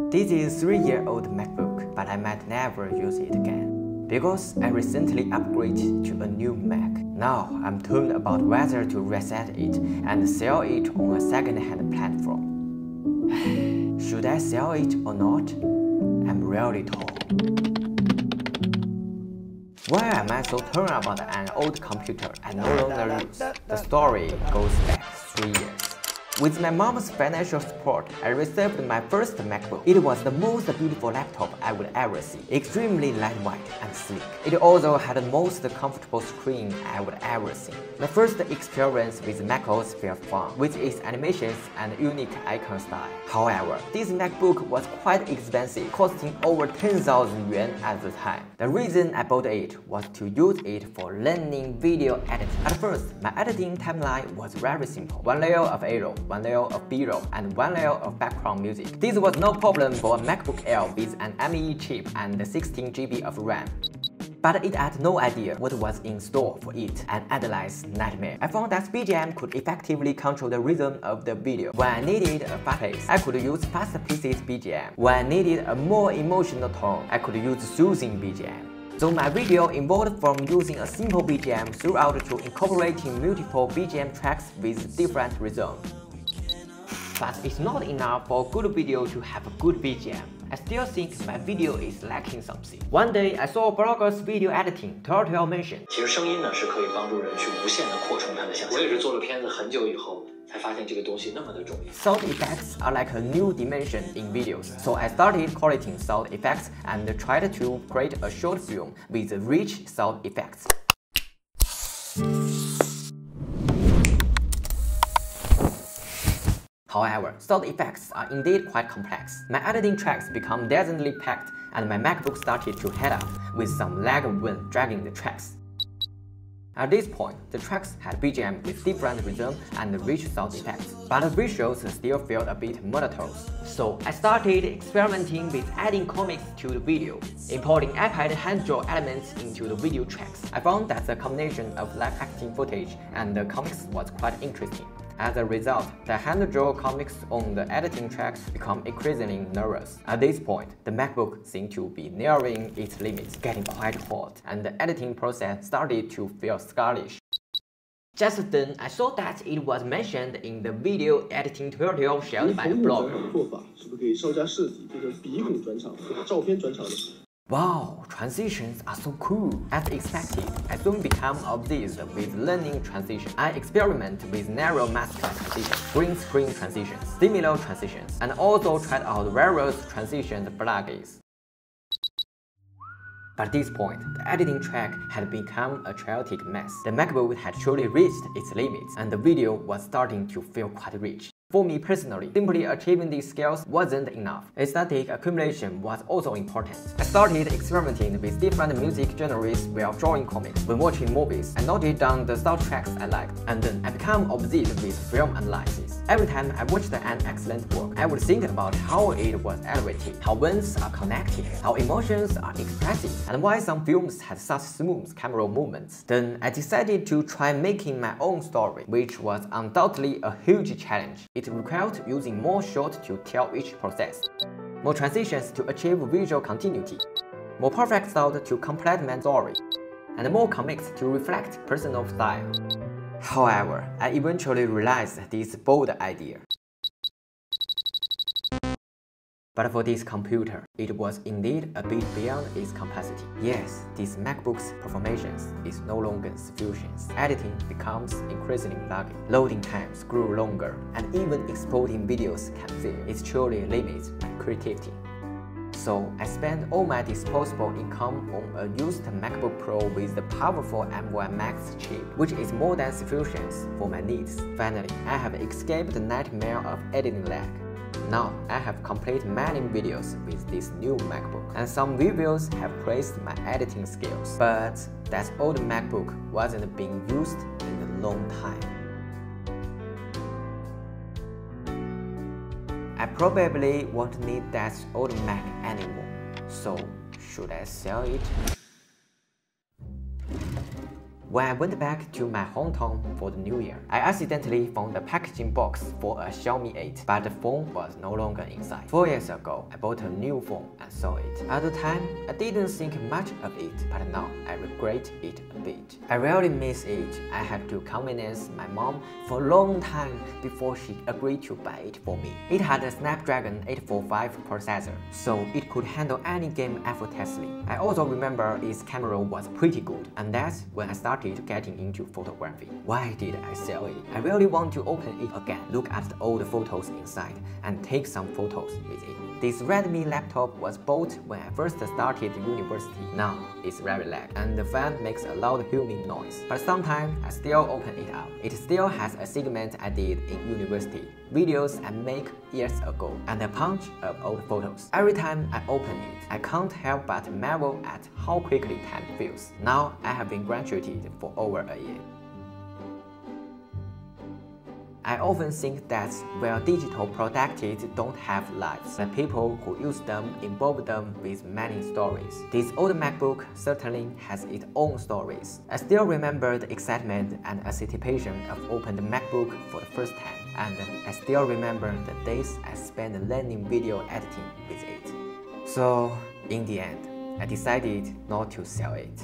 This is a 3-year-old MacBook, but I might never use it again, because I recently upgraded to a new Mac. Now I'm torn about whether to reset it and sell it on a second-hand platform. Should I sell it or not? I'm really torn. Why am I so torn about an old computer I no longer use? The story goes back 3 years. With my mom's financial support, I received my first MacBook. It was the most beautiful laptop I would ever see. Extremely lightweight and sleek. It also had the most comfortable screen I would ever see. My first experience with macOS felt fun, with its animations and unique icon style. However, this MacBook was quite expensive, costing over 10,000 yuan at the time. The reason I bought it was to use it for learning video editing. At first, my editing timeline was very simple. One layer of A-roll, one layer of B-roll, and one layer of background music. This was no problem for a MacBook Air with an M1 chip and 16 GB of RAM. But it had no idea what was in store for it, an endless nightmare. I found that BGM could effectively control the rhythm of the video. When I needed a fast pace, I could use faster paced BGM. When I needed a more emotional tone, I could use soothing BGM. So my video evolved from using a simple BGM throughout to incorporating multiple BGM tracks with different rhythms. But it's not enough for a good video to have a good BGM. I still think my video is lacking something. One day, I saw a blogger's video editing tutorial mention. 其实声音呢是可以帮助人去无限的扩充他的想象。我也是做了片子很久以后才发现这个东西那么的重要。Sound effects are like a new dimension in videos, so I started collecting sound effects and tried to create a short film with rich sound effects. However, sound effects are indeed quite complex. My editing tracks become densely packed, and my MacBook started to head up with some lag when dragging the tracks. At this point, the tracks had BGM with different rhythm and rich sound effects, but the visuals still felt a bit monotonous. So I started experimenting with adding comics to the video, importing iPad hand-drawn elements into the video tracks. I found that the combination of live-acting footage and the comics was quite interesting. As a result, the hand-drawn comics on the editing tracks become increasingly nervous. At this point, the MacBook seemed to be nearing its limits, getting quite hot, and the editing process started to feel sluggish. Just then, I saw that it was mentioned in the video editing tutorial shared by the blogger. Wow, transitions are so cool! As expected, I soon became obsessed with learning transitions. I experiment with narrow mask transitions, green screen transitions, similar transitions, and also tried out various transition plugins. By this point, the editing track had become a chaotic mess. The MacBook had truly reached its limits, and the video was starting to feel quite rich. For me personally, simply achieving these skills wasn't enough. Aesthetic accumulation was also important. I started experimenting with different music genres while drawing comics. When watching movies, I noted down the soundtracks I liked, and then I became obsessed with film analysis. Every time I watched an excellent work, I would think about how it was elevated, how events are connected, how emotions are expressive, and why some films had such smooth camera movements. Then I decided to try making my own story, which was undoubtedly a huge challenge. It required using more shots to tell each process, more transitions to achieve visual continuity, more perfect sound to complement story, and more comics to reflect personal style. However, I eventually realized this bold idea. But for this computer, it was indeed a bit beyond its capacity. Yes, this MacBook's performance is no longer sufficient. Editing becomes increasingly laggy. Loading times grew longer, and even exporting videos can fail. It truly limits my creativity. So I spent all my disposable income on a used MacBook Pro with the powerful M1 Max chip, which is more than sufficient for my needs. Finally, I have escaped the nightmare of editing lag. Now, I have completed many videos with this new MacBook, and some reviewers have praised my editing skills. But that old MacBook wasn't being used in a long time. I probably won't need that old Mac anymore, so should I sell it? When I went back to my hometown for the new year, I accidentally found the packaging box for a Xiaomi 8, but the phone was no longer inside. 4 years ago, I bought a new phone and saw it. At the time, I didn't think much of it, but now I regret it a bit. I really miss it. I had to convince my mom for a long time before she agreed to buy it for me. It had a Snapdragon 845 processor, so it could handle any game effortlessly. I also remember its camera was pretty good, and that's when I started getting into photography. Why did I sell it? I really want to open it again, look at the old photos inside, and take some photos with it. This Redmi laptop was bought when I first started university. Now it's very lag, and the fan makes a loud humming noise. But sometimes I still open it up. It still has a segment I did in university, videos I made years ago, and a bunch of old photos. Every time I open it, I can't help but marvel at how quickly time feels. Now I have been graduated for over a year. I often think that where digital products don't have lives, the people who use them involve them with many stories. This old MacBook certainly has its own stories. I still remember the excitement and anticipation of opening the MacBook for the first time, and I still remember the days I spent learning video editing with it. So, in the end, I decided not to sell it.